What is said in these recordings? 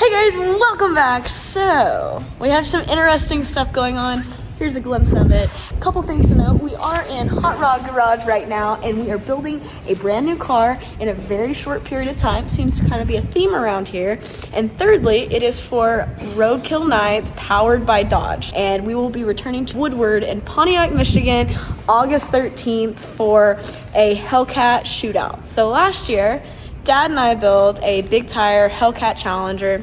Hey guys, welcome back. So, we have some interesting stuff going on. Here's a glimpse of it. A couple things to note. We are in Hot Rod Garage right now, and we are building a brand new car in a very short period of time. Seems to kind of be a theme around here. And thirdly, it is for Roadkill Nights, powered by Dodge. And we will be returning to Woodward in Pontiac, Michigan, August 13th for a Hellcat Shootout. So last year, Dad and I built a big tire Hellcat Challenger.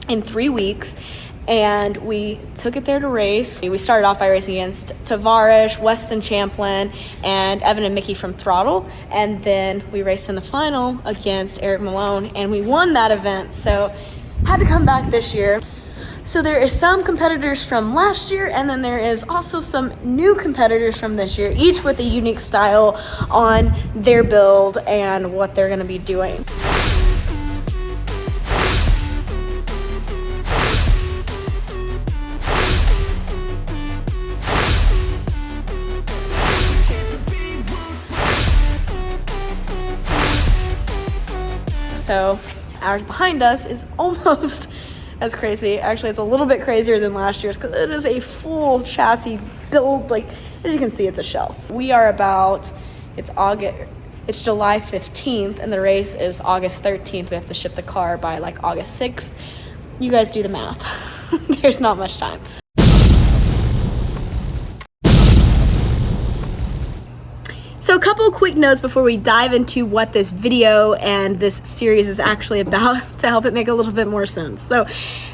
In 3 weeks, and we took it there to race. We started off by racing against Tavares, Weston Champlin, and Evan and Mickey from Throttle, and then we raced in the final against Eric Malone, and we won that event, so had to come back this year. So there is some competitors from last year, and then there is also some new competitors from this year, each with a unique style on their build and what they're going to be doing. So ours behind us is almost as crazy. Actually, it's a little bit crazier than last year's because it is a full chassis build. Like, as you can see, it's a shell. We are about, it's July 15th, and the race is August 13th. We have to ship the car by like August 6th. You guys do the math. There's not much time. So a couple quick notes before we dive into what this video and this series is actually about to help it make a little bit more sense. So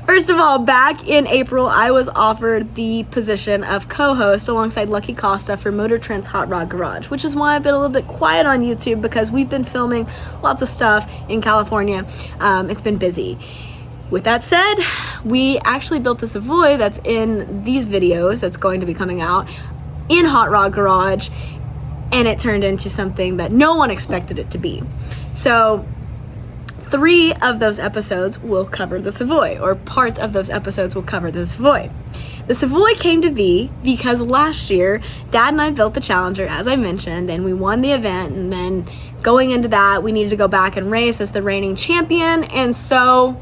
first of all, back in April, I was offered the position of co-host alongside Lucky Costa for MotorTrend's Hot Rod Garage, which is why I've been a little bit quiet on YouTube because we've been filming lots of stuff in California. It's been busy. With that said, we actually built the Savoy that's in these videos that's going to be coming out in Hot Rod Garage, and it turned into something that no one expected it to be. So 3 of those episodes will cover the Savoy, or parts of those episodes will cover the Savoy. The Savoy came to be because last year, Dad and I built the Challenger, as I mentioned, and we won the event, and then going into that, we needed to go back and race as the reigning champion, and so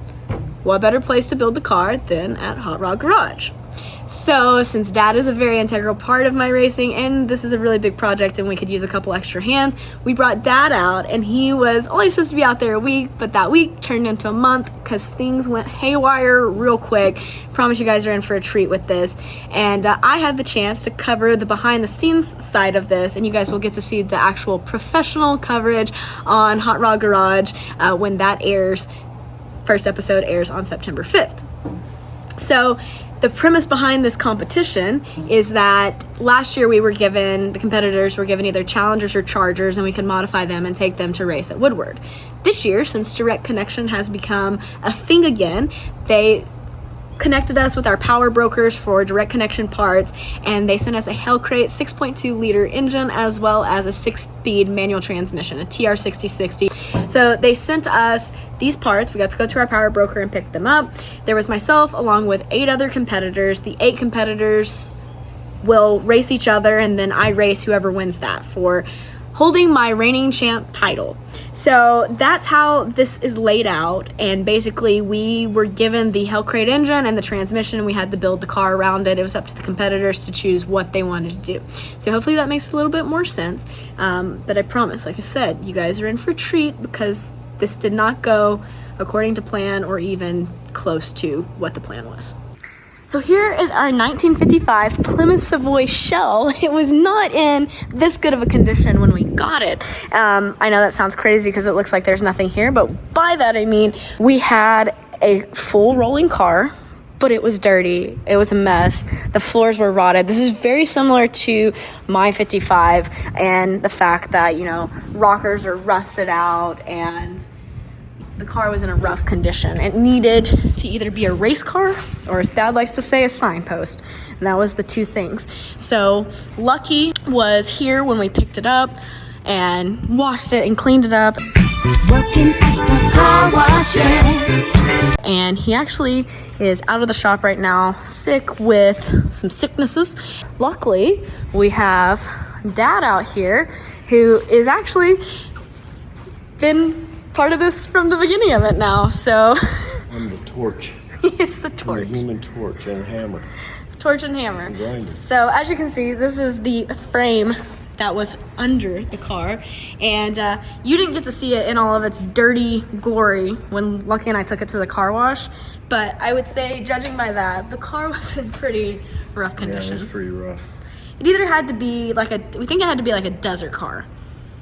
what better place to build the car than at Hot Rod Garage? So since Dad is a very integral part of my racing, and this is a really big project and we could use a couple extra hands, we brought Dad out, and he was only supposed to be out there a week, but that week turned into a month because things went haywire real quick. Promise you guys are in for a treat with this. And I had the chance to cover the behind the scenes side of this, and you guys will get to see the actual professional coverage on Hot Rod Garage when that airs. First episode airs on September 5th. So the premise behind this competition is that last year the competitors were given either Challengers or Chargers, and we could modify them and take them to race at Woodward. This year, since direct connection has become a thing again, they connected us with our power brokers for direct connection parts, and they sent us a Hellcat 6.2 liter engine as well as a 6-speed manual transmission, a TR6060. So they sent us these parts. We got to go to our power broker and pick them up. There was myself along with 8 other competitors. The 8 competitors will race each other, and then I race whoever wins that for holding my reigning champ title. So that's how this is laid out, and basically we were given the Hellcat engine and the transmission, and we had to build the car around it. It was up to the competitors to choose what they wanted to do. So hopefully that makes a little bit more sense, but I promise, like I said, you guys are in for a treat because this did not go according to plan or even close to what the plan was. So here is our 1955 Plymouth Savoy shell. It was not in this good of a condition when we got it. I know that sounds crazy because it looks like there's nothing here, but by that I mean we had a full rolling car, but it was dirty. It was a mess. The floors were rotted. This is very similar to my 55 and the fact that, you know, rockers are rusted out and the car was in a rough condition. It needed to either be a race car or, as Dad likes to say, a signpost. And that was the 2 things. So Lucky was here when we picked it up and washed it and cleaned it up. Working at the car wash. And he actually is out of the shop right now, sick with some sicknesses. Luckily, we have Dad out here, who is actually been part of this from the beginning of it now. So I'm the torch. He is the torch. I'm the human torch and a hammer. Torch and hammer. Grinding. So as you can see, this is the frame that was under the car, and you didn't get to see it in all of its dirty glory when Lucky and I took it to the car wash, but I would say, judging by that, the car was in pretty rough condition. Yeah, it was pretty rough. It either had to be like we think it had to be like a desert car.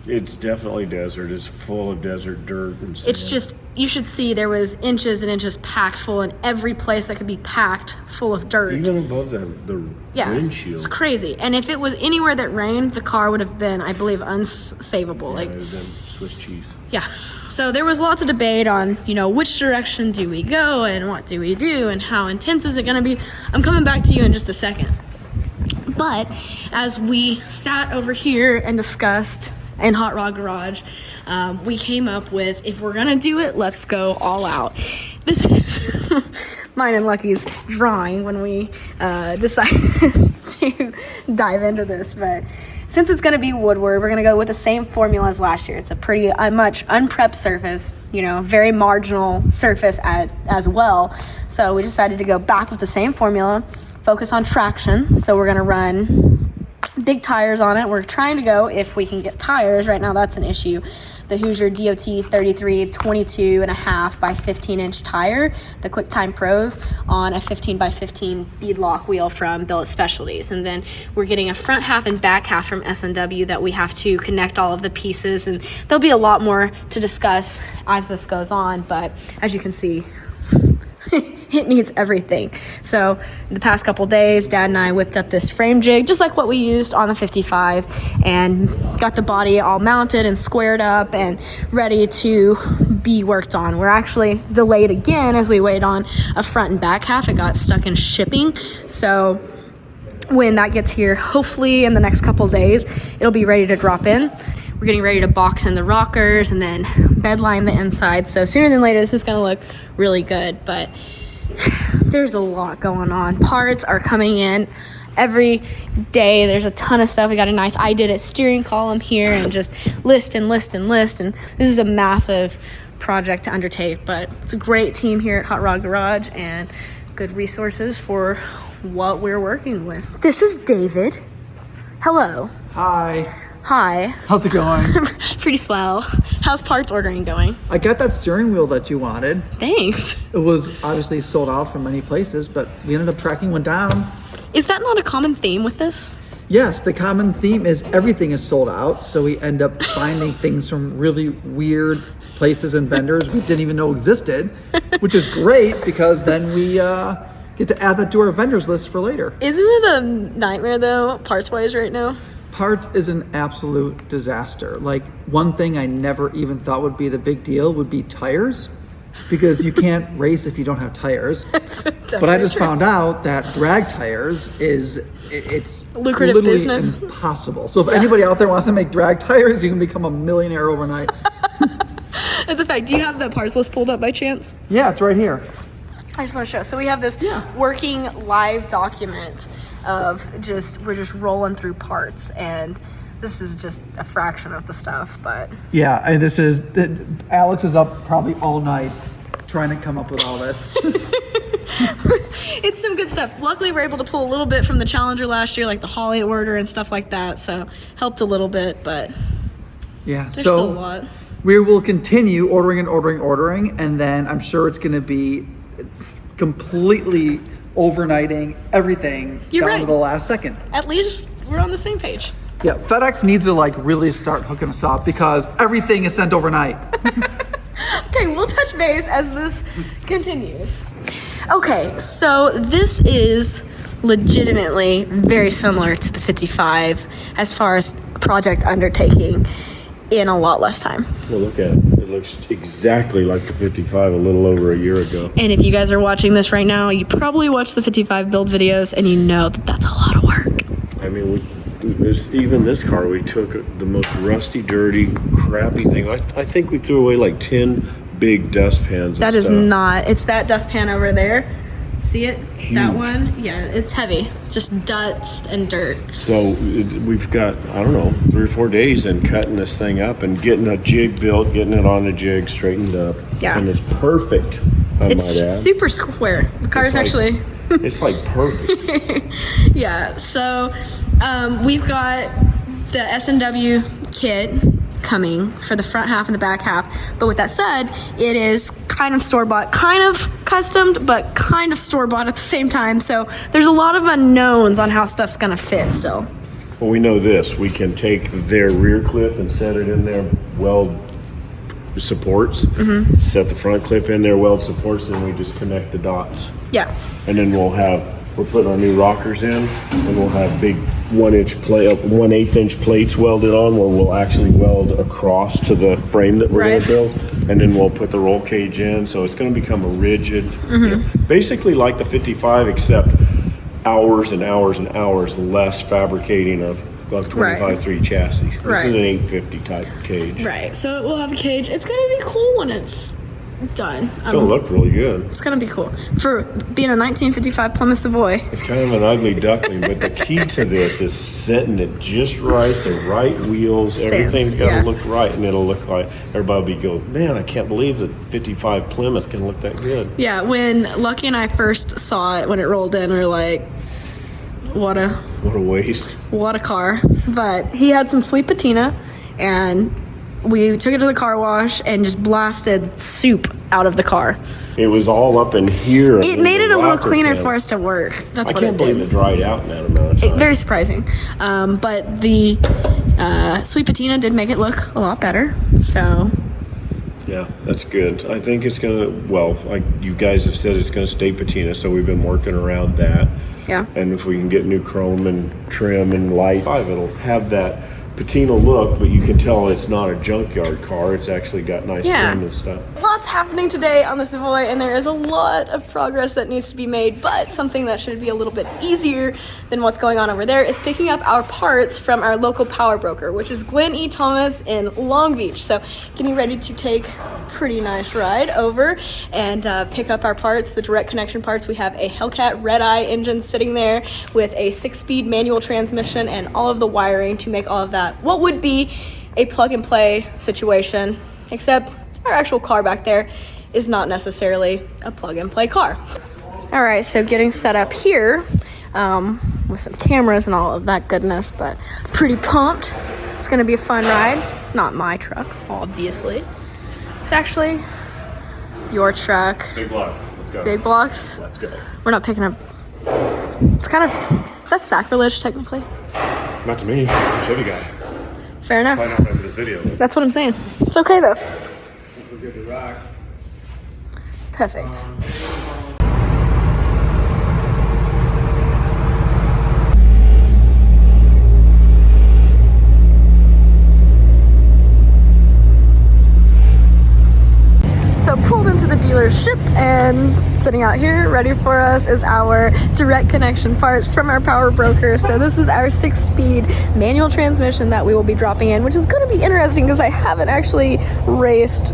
It's definitely desert. It's full of desert dirt and sand. It's just, you should see there was inches and inches packed full, and every place that could be packed full of dirt. Even above the windshield. It's crazy. And if it was anywhere that rained, the car would have been, I believe, unsavable. Yeah, it would have been Swiss cheese. Yeah. So there was lots of debate on, which direction do we go and what do we do and how intense is it going to be. I'm coming back to you in just a second. But as we sat over here and discussed in Hot Rod Garage, we came up with, if we're gonna do it, let's go all out. This is mine and Lucky's drawing when we decided to dive into this, but since it's gonna be Woodward, we're gonna go with the same formula as last year. It's a pretty much unprepped surface, very marginal surface as well. So we decided to go back with the same formula, focus on traction. So we're gonna run big tires on it. We're trying to go, if we can get tires, right now that's an issue, the Hoosier DOT 33 22.5 by 15-inch tire, the QuickTime Pros, on a 15 by 15 beadlock wheel from Billet Specialties. And then we're getting a front half and back half from S&W that we have to connect all of the pieces, and there'll be a lot more to discuss as this goes on, but as you can see, it needs everything. So the past couple days, Dad and I whipped up this frame jig, just like what we used on the 55, and got the body all mounted and squared up and ready to be worked on. We're actually delayed again as we wait on a front and back half. It got stuck in shipping. So when that gets here, hopefully in the next couple days, it'll be ready to drop in. We're getting ready to box in the rockers and then bedline the inside. So sooner than later, this is gonna look really good, but there's a lot going on. Parts are coming in every day. There's a ton of stuff. We got a nice I Did It steering column here, and just list. And this is a massive project to undertake, but it's a great team here at Hot Rod Garage and good resources for what we're working with. This is David. Hello. Hi. Hi. How's it going? Pretty swell. How's parts ordering going? I got that steering wheel that you wanted. Thanks. It was obviously sold out from many places, but we ended up tracking one down. Is that not a common theme with this? Yes, the common theme is everything is sold out, so we end up finding things from really weird places and vendors we didn't even know existed, which is great because then we get to add that to our vendors list for later. Isn't it a nightmare though, parts-wise right now? Part is an absolute disaster. Like, one thing I never even thought would be the big deal would be tires, because you can't race if you don't have tires. That's but I just found out that drag tires it's lucrative literally business. Impossible. So if anybody out there wants to make drag tires, you can become a millionaire overnight. It's a fact. Do you have the parts list pulled up by chance? Yeah, it's right here. I just want to show. So we have this working live document of we're just rolling through parts, and this is just a fraction of the stuff, but yeah, and Alex is up probably all night trying to come up with all this. It's some good stuff. Luckily, we're able to pull a little bit from the Challenger last year, like the Holly order and stuff like that, so helped a little bit, but yeah, there's still a lot. We will continue ordering, and then I'm sure it's going to be completely overnighting everything down to the last second. At least we're on the same page. Yeah, FedEx needs to really start hooking us up because everything is sent overnight. Okay, we'll touch base as this continues. Okay, so this is legitimately very similar to the 55 as far as project undertaking in a lot less time. Well, look at it. It looks exactly like the 55 a little over a year ago. And if you guys are watching this right now, you probably watch the 55 build videos and you know that that's a lot of work. I mean, even this car, we took the most rusty, dirty, crappy thing. I think we threw away like 10 big dustpans. That is not. It's that dustpan over there. See it? Huge. That one? Yeah, it's heavy. Just dust and dirt. So we've got, I don't know, 3 or 4 days in cutting this thing up and getting a jig built, getting it on a jig, straightened up. Yeah. And it's perfect, I It's might add. super square. The car's actually... It's like perfect. Yeah, so we've got the S&W kit coming for the front half and the back half. But with that said, it is kind of store-bought, kind of customed, but kind of store-bought at the same time. So there's a lot of unknowns on how stuff's gonna fit still. Well, we know this. We can take their rear clip and set it in there, weld supports, set the front clip in there, weld supports, and we just connect the dots. Yeah. And then we're putting our new rockers in, and we'll have big 1/8 inch plates welded on, where we'll actually weld across to the frame that we're Right. gonna build, and then we'll put the roll cage in. So it's gonna become a rigid, basically like the 55, except hours and hours and hours less fabricating of 25-3 chassis. This Right. is an 850 type cage. Right, so it will have a cage. It's gonna be cool when it's done. It's gonna look really good. It's gonna be cool. For being a 1955 Plymouth Savoy. It's kind of an ugly duckling, but the key to this is setting it just right, the right wheels, Stance, everything's gotta yeah. look right, and it'll look like, everybody will be going, man, I can't believe that 55 Plymouth can look that good. Yeah, when Lucky and I first saw it, when it rolled in, we were like, what a waste. what a car. But he had some sweet patina, and we took it to the car wash and just blasted soup out of the car. It was all up in here. It made it a little cleaner for us to work. That's I what it can't believe did. it dried out in that amount of time. Very surprising. But the sweet patina did make it look a lot better. So Yeah, that's good. I think it's gonna, well, like you guys have said, it's gonna stay patina, so we've been working around that. yeah. And if we can get new chrome and trim and light, it'll have that patina look, but you can tell it's not a junkyard car. It's actually got nice Yeah. trim and stuff. Lots happening today on the Savoy, and there is a lot of progress that needs to be made, but something that should be a little bit easier than what's going on over there is picking up our parts from our local power broker, which is Glenn E. Thomas in Long Beach. So getting ready to take a pretty nice ride over and pick up our parts, the direct connection parts. We have a Hellcat Red Eye engine sitting there with a 6-speed manual transmission and all of the wiring to make all of that what would be a plug and play situation, except our actual car back there is not necessarily a plug and play car. All right, so getting set up here with some cameras and all of that goodness, but pretty pumped. It's gonna be a fun ride. Not my truck, obviously. It's actually your truck. Big blocks. Let's go. Big blocks. Let's go. We're not picking up. It's kind of, is that sacrilege technically? Not to me. Chevy guy. Fair enough. Probably not ready for this video. That's what I'm saying. It's okay though. We're good to rock. Perfect. So pulled into the dealership, and sitting out here ready for us is our direct connection parts from our power broker. So this is our 6-speed manual transmission that we will be dropping in, which is going to be interesting because I haven't actually raced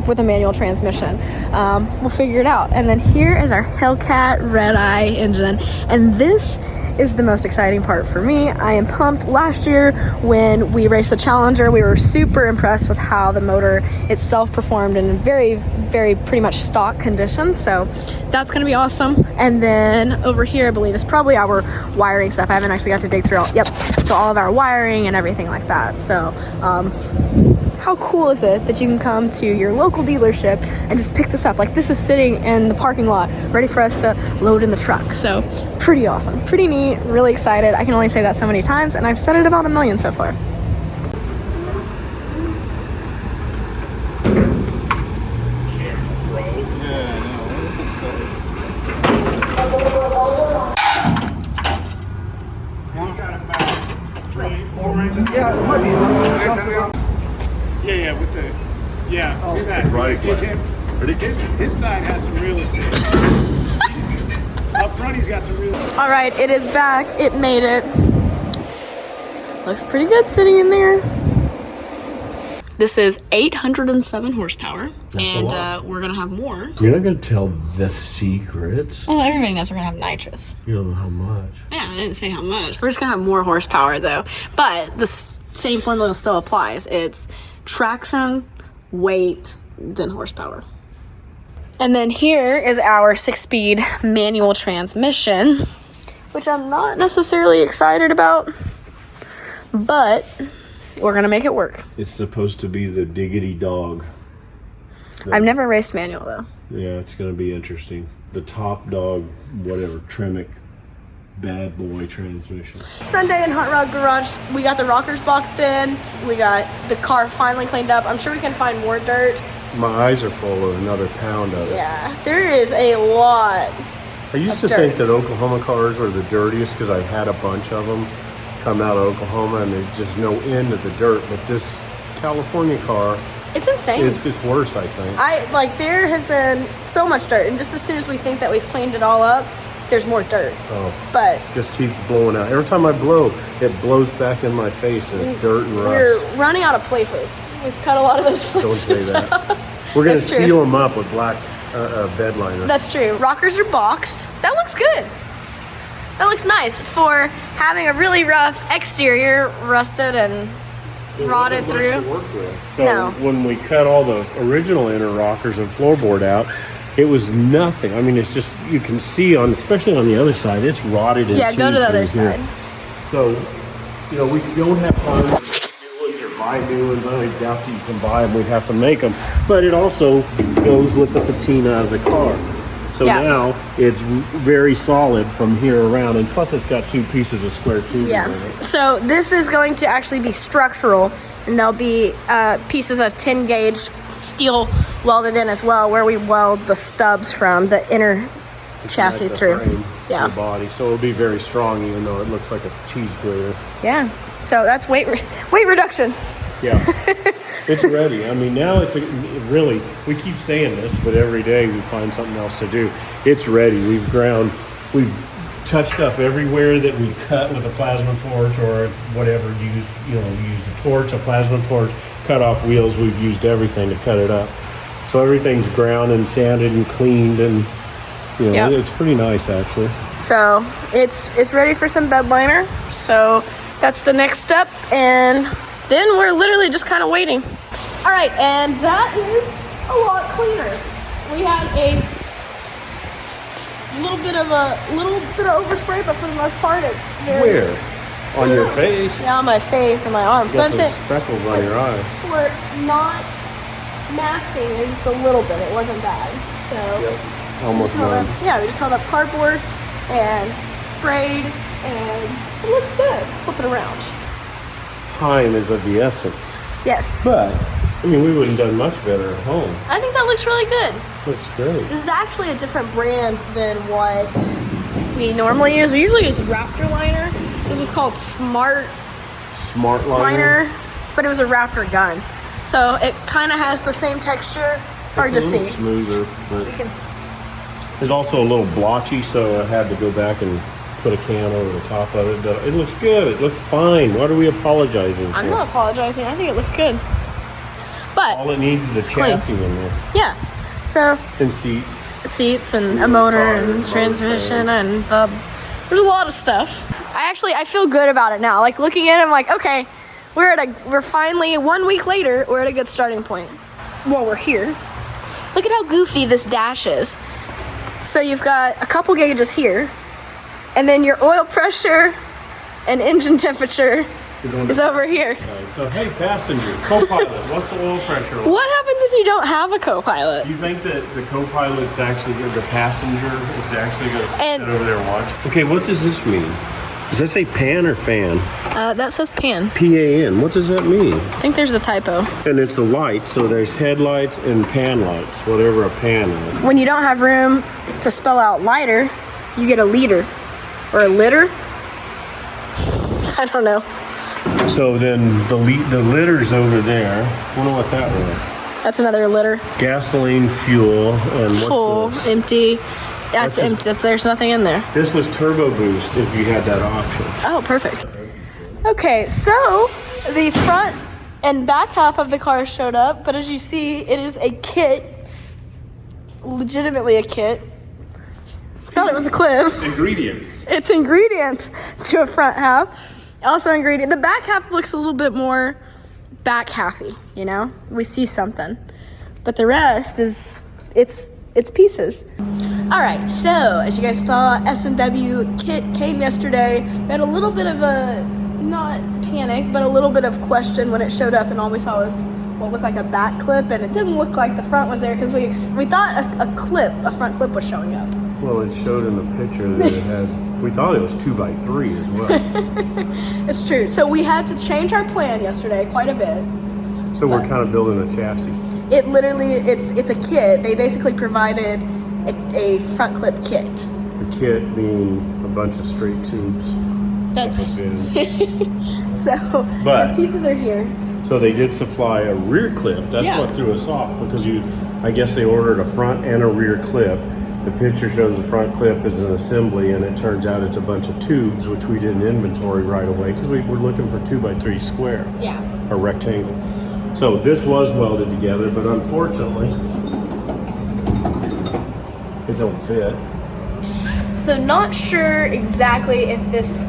with a manual transmission. We'll figure it out. And then here is our Hellcat Red Eye engine, and this is the most exciting part for me. I am pumped. Last year when we raced the Challenger, we were super impressed with how the motor itself performed in very, very pretty much stock conditions. So that's gonna be awesome. And then over here, I believe is probably our wiring stuff. I haven't actually got to dig through all, yep. So all of our wiring and everything like that. So how cool is it that you can come to your local dealership and just pick this up? Like, this is sitting in the parking lot ready for us to load in the truck. So pretty awesome, pretty neat, really excited. I can only say that so many times, and I've said it about 1 million so far. Yeah, it might be. Yeah, with the, yeah, do that. Right. His side has some real estate. Up front, he's got some real estate. All right, it is back. It made it. Looks pretty good sitting in there. This is 807 horsepower, That's a lot. we're gonna have more. You're not going to tell the secret. Oh, everybody knows we're gonna have nitrous. You don't know how much. Yeah, I didn't say how much. We're just gonna have more horsepower though. But the same formula still applies. It's traction, weight, then horsepower. And then here is our 6-speed manual transmission, which I'm not necessarily excited about, but we're gonna make it work. It's supposed to be the diggity dog. I've never raced manual though. Yeah, it's going to be interesting. The top dog, whatever, Tremec bad boy transmission. Sunday in Hot Rod Garage, we got the rockers boxed in. We got the car finally cleaned up. I'm sure we can find more dirt. My eyes are full of another pound of it. Yeah, there is a lot. I used to dirt. think that Oklahoma cars were the dirtiest because I had a bunch of them come out of Oklahoma and there's just no end of the dirt. But this California car, It's insane. it's worse, I think. There has been so much dirt, and just as soon as we think that we've cleaned it all up, there's more dirt. Oh, But just keeps blowing out. Every time I blow, it blows back in my face as dirt and rust. we're running out of places. We've cut a lot of those Don't places. say that. We're going to That's true. seal them up with black bed liner. That's true. Rockers are boxed. That looks good. That looks nice for having a really rough exterior, rusted and rotted Wasn't much through. to work with. So No. when we cut all the original inner rockers and floorboard out, it was nothing. I mean, it's just, you can see especially on the other side, it's rotted in Yeah, go to the other through here. side. So, we don't have time to do new ones or buy new ones. I doubt that you can buy them. We'd have to make them. But it also goes with the patina of the car. So Yeah. now it's very solid from here around. And plus it's got 2 pieces of square tubing Yeah. in it. So this is going to actually be structural, and there'll be pieces of 10 gauge steel welded in as well, where we weld the stubs from the inner chassis Like the through. frame to Yeah. the body. So it'll be very strong, even though it looks like a cheese grater. Yeah. So that's weight reduction. Yeah, it's ready. I mean, now it's really, we keep saying this, but every day we find something else to do. It's ready. We've touched up everywhere that we cut with a plasma torch or whatever. We use a torch, a plasma torch, cut off wheels. We've used everything to cut it up. So everything's ground and sanded and cleaned, and Yep. it's pretty nice actually. So it's ready for some bed liner. So that's the next step, and then we're literally just kind of waiting. All right, and that is a lot cleaner. We had a little bit of overspray, but for the most part, it's very Where? On your face? Yeah, on my face and my arms. Got But some speckles on your eyes. for not masking, it was just a little bit. It wasn't bad. So we Almost just held none. up, we just held up cardboard and sprayed, and it looks good. Flip it around. Time is of the essence. Yes. But, I mean, we wouldn't have done much better at home. I think that looks really good. Looks great. This is actually a different brand than what we normally use. We usually use Raptor liner. This was called Smart Smart liner. liner, but it was a Raptor gun. So it kind of has the same texture. It's hard to It's a see. little smoother, but You can it's also a little blotchy, so I had to go back and put a can over the top of it. But it looks good. It looks fine. What are we apologizing for? I'm not apologizing. I think it looks good. But All it needs is a clean. chassis in there yeah, so and seats. seats and a motor and transmission and there's a lot of stuff. I feel good about it now. Like looking at it, I'm like, okay, we're finally 1 week later. We're at a good starting point. Well, we're here. Look at how goofy this dash is. So you've got a couple gauges here, and then your oil pressure and engine temperature is over here. So, hey, passenger, co-pilot, what's the oil pressure? What happens if you don't have a co-pilot? You think that the co-pilot's actually, the passenger is actually going to sit And- over there and watch? Okay, what does this mean? Does that say pan or fan? That says pan. P-A-N, what does that mean? I think there's a typo. And it's the lights, so there's headlights and pan lights, whatever a pan is. When you don't have room to spell out lighter, you get a liter. Or a litter? I don't know. So then the litter's over there. I wonder what that was. That's another litter. Gasoline, fuel, and what's Full, this? empty. That's That's empty. There's nothing in there. This was turbo boost if you had that option. Oh, perfect. Okay, so the front and back half of the car showed up, but as you see, it is a kit. Legitimately a kit. Thought it was a clip. Ingredients. It's ingredients to a front half. Also ingredient. The back half looks a little bit more back halfy, you know? We see something. But the rest is, it's pieces. All right, so as you guys saw, S&W kit came yesterday. We had a little bit of a, not panic, but a little bit of question when it showed up, and all we saw was what looked like a back clip, and it didn't look like the front was there because we thought a front clip was showing up. Well, it showed in the picture that it had, we thought it was 2x3 as well. It's true. So we had to change our plan yesterday quite a bit. So we're kind of building a chassis. It literally, it's a kit. They basically provided a front clip kit. The kit being a bunch of straight tubes. That's But- so the pieces are here. So they did supply a rear clip. That's what threw us off, because I guess they ordered a front and a rear clip. The picture shows the front clip is an assembly, and it turns out it's a bunch of tubes, which we didn't inventory right away because we were looking for 2x3 square. Yeah. Or rectangle. So this was welded together, but unfortunately, it don't fit. So not sure exactly if this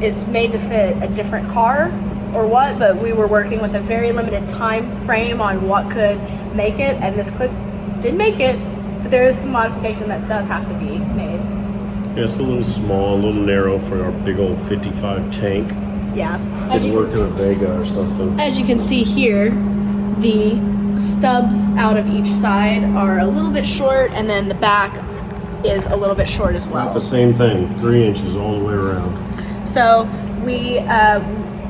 is made to fit a different car or what, but we were working with a very limited time frame on what could make it, and this clip did make it, but there is some modification that does have to be made. Yeah, it's a little small, a little narrow for our big old 55 tank. Yeah. It'd work in a Vega or something. As you can see here, the stubs out of each side are a little bit short, and then the back is a little bit short as well. Not the same thing, 3 inches all the way around. So we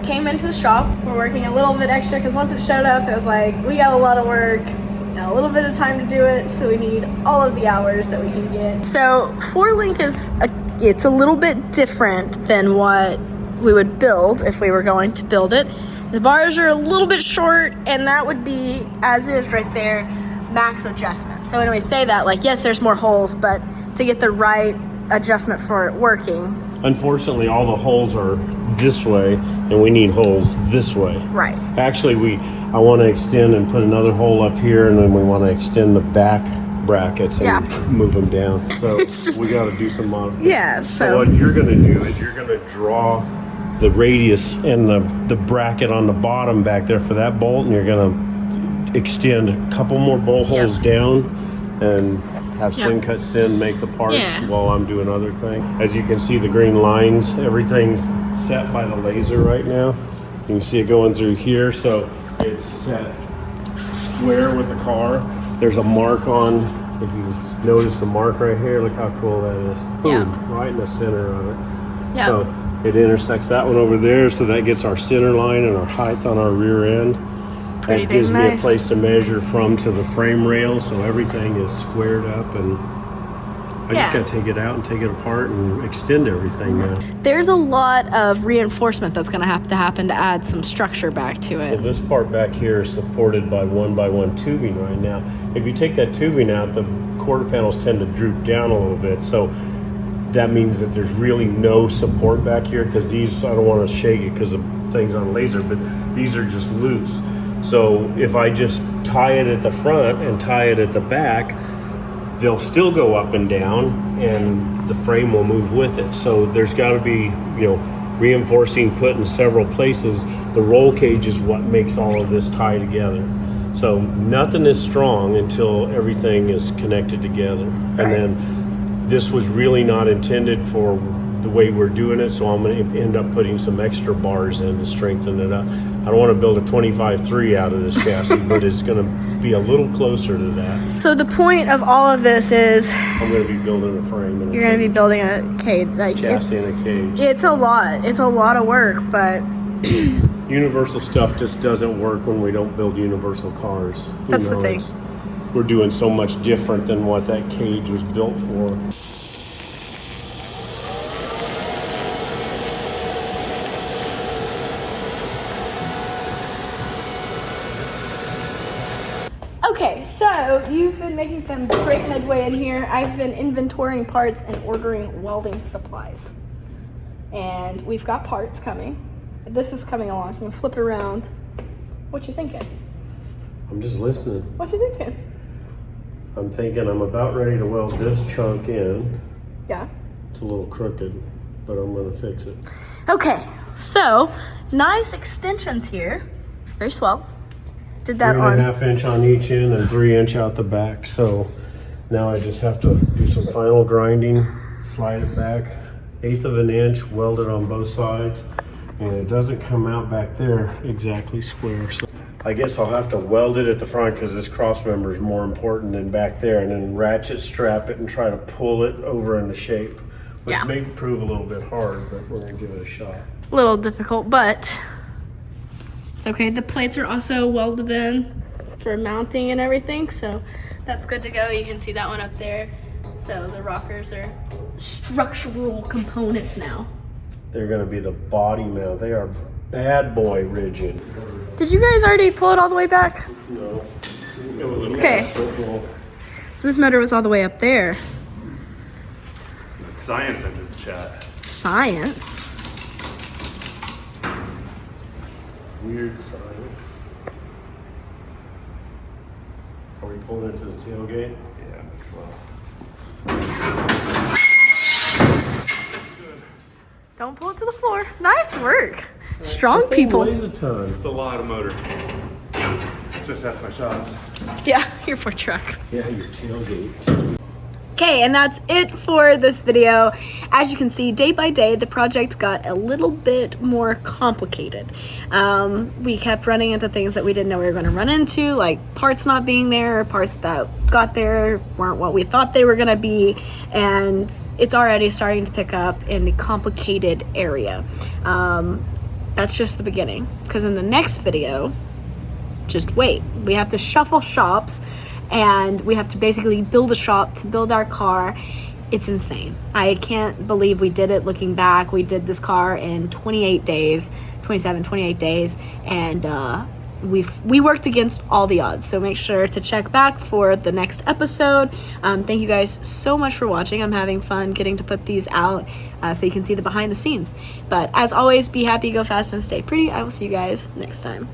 came into the shop. We're working a little bit extra because once it showed up, it was like, we got a lot of work and a little bit of time to do it, so we need all of the hours that we can get. So 4-link it's a little bit different than what we would build if we were going to build it. The bars are a little bit short, and that would be, as is right there, max adjustment. So when we say that, like, yes, there's more holes, but to get the right adjustment for it working. Unfortunately, all the holes are this way, and we need holes this way. Right. Actually, I want to extend and put another hole up here, and then we want to extend the back brackets and move them down. So we got to do some modifications. Yeah, so what you're going to do is you're going to draw the radius and the bracket on the bottom back there for that bolt, and you're going to extend a couple more bolt holes down and have Sling Cut Sin make the parts while I'm doing other things. As you can see, the green lines, everything's set by the laser right now. You can see it going through here, so it's set square with the car. There's a mark on, if you notice the mark right here, look how cool that is. Boom, right in the center of it. So it intersects that one over there, so that gets our center line and our height on our rear end. That gives me a place to measure from to the frame rail, so everything is squared up, and I just got to take it out and take it apart and extend everything now. There's a lot of reinforcement that's going to have to happen to add some structure back to it. Well, this part back here is supported by 1x1 tubing right now. If you take that tubing out, the quarter panels tend to droop down a little bit, so that means that there's really no support back here, because these, I don't want to shake it because of things on laser, but these are just loose. So if I just tie it at the front and tie it at the back, they'll still go up and down, and the frame will move with it. So there's got to be, reinforcing put in several places. The roll cage is what makes all of this tie together. So nothing is strong until everything is connected together. And then this was really not intended for the way we're doing it, so I'm going to end up putting some extra bars in to strengthen it up. I don't want to build a 25-3 out of this chassis, but it's going to be a little closer to that. So the point of all of this is I'm going to be building a frame. You're going to be building a cage. Like, chassis and a cage. It's a lot. It's a lot of work, but universal stuff just doesn't work when we don't build universal cars. That's the thing. We're doing so much different than what that cage was built for. okay, so you've been making some great headway in here. I've been inventorying parts and ordering welding supplies. And we've got parts coming. This is coming along, so I'm gonna flip it around. What you thinking? I'm just listening. What you thinking? I'm thinking I'm about ready to weld this chunk in. Yeah. It's a little crooked, but I'm gonna fix it. Okay, so nice extensions here. Very swell. Did that on 3.5 inch on each end and 3 inch out the back. So now I just have to do some final grinding, slide it back 1/8 of an inch, weld it on both sides, and it doesn't come out back there exactly square. So I guess I'll have to weld it at the front because this cross member is more important than back there, and then ratchet strap it and try to pull it over into shape, which Yeah. may prove a little bit hard, but we're gonna give it a shot. a little difficult, but it's okay. The plates are also welded in for mounting and everything, so that's good to go. You can see that one up there. So the rockers are structural components now. They're gonna be the body mount. They are bad boy rigid. Did you guys already pull it all the way back? No. Okay. So this motor was all the way up there. Science entered the chat. Science. Weird science. Are we pulling into the tailgate? Yeah, mix well. Don't pull it to the floor. Nice work. Strong people. Weighs a ton. It's a lot of motor. Just ask my shots. Yeah, your poor truck. Yeah, your tailgate. Okay, and that's it for this video. As you can see, day by day, the project got a little bit more complicated. We kept running into things that we didn't know we were going to run into, like parts not being there, or parts that got there weren't what we thought they were going to be, and it's already starting to pick up in the complicated area. That's just the beginning, because in the next video, just wait. We have to shuffle shops, and we have to basically build a shop to build our car. It's insane. I can't believe we did it. Looking back, we did this car in 28 days, 28 days, and we worked against all the odds. So make sure to check back for the next episode. Thank you guys so much for watching. I'm having fun getting to put these out so you can see the behind the scenes. But as always, be happy, go fast, and stay pretty. I will see you guys next time.